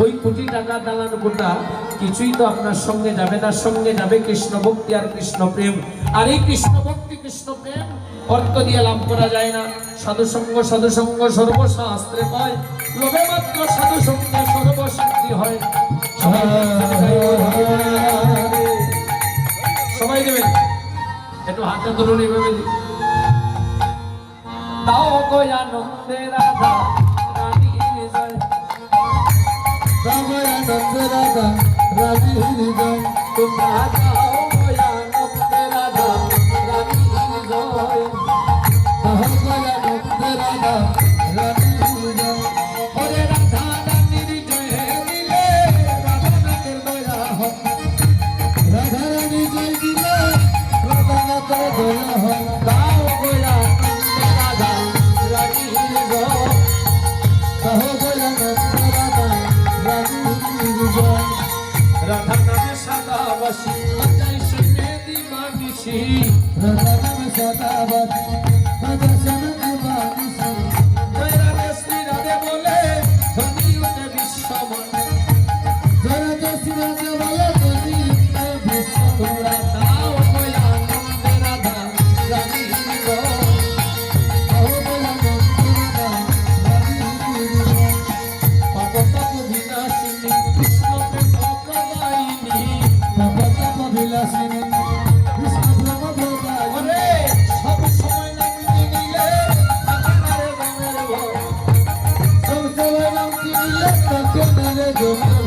ওই কোটি টাকা দালান কোটা কিছুই তো আপনার সঙ্গে যাবে না, সঙ্গে যাবে কৃষ্ণ ভক্তি আর কৃষ্ণ প্রেম। আর এই কৃষ্ণ ভক্তি কৃষ্ণ প্রেম অর্থ দিয়ে লাভ করা যায় না। সাধুসঙ্গ সর্বশাস্ত্রে পায়, লোভে মাত্র সাধুসঙ্গে সর্বসিদ্ধি হয়। সবাই দেবেন একটু হাতে ধরুন এইভাবে। দাও গো আনন্দে রাধা রানীর জয়, দাও গো আনন্দে রাধা রানীর জয়, তোমরা দাও গো আনন্দে রাধা রানীর জয়, দাও গো আনন্দে রাধা রানীর জয়। ওরে রাধা রানীর জয় দিলে রাধা নাথের দয়া হয়, রাধা রানী জয় দিলে রাধা নাথের দয়া হয়। দাও গো আনন্দে রাধা রানীর জয়, দাও গো আনন্দে রাধা রানীর জয়। রাধা নামে সদাবাসী বাজাই শুনে দিবানিসি, রাধা নামে সদাবাসী বাজাই শুনে দিবানিসি। জয় রাধে শ্রী রাধে বলে ধ্বনি উঠে বিশ্বময়, জয় রাধে শ্রী রাধে বলে ধ্বনি উঠে বিশ্বময়। তোমরা দাও গো আনন্দে রাধা রানীর জয়, দাও গো আনন্দে রাধা রানীর জয়। পাপ তাপ বিনাশিনী কৃষ্ণ প্রেম প্রদায়িনী, পাপ বিলাসিনী কৃষ্ণ প্রেম প্রদায়িনী। ওরে সব সময় নাম নিলে থাকে না রে রঙের ভয়, সব সময় নাম নিলে থাকে না রে রঙের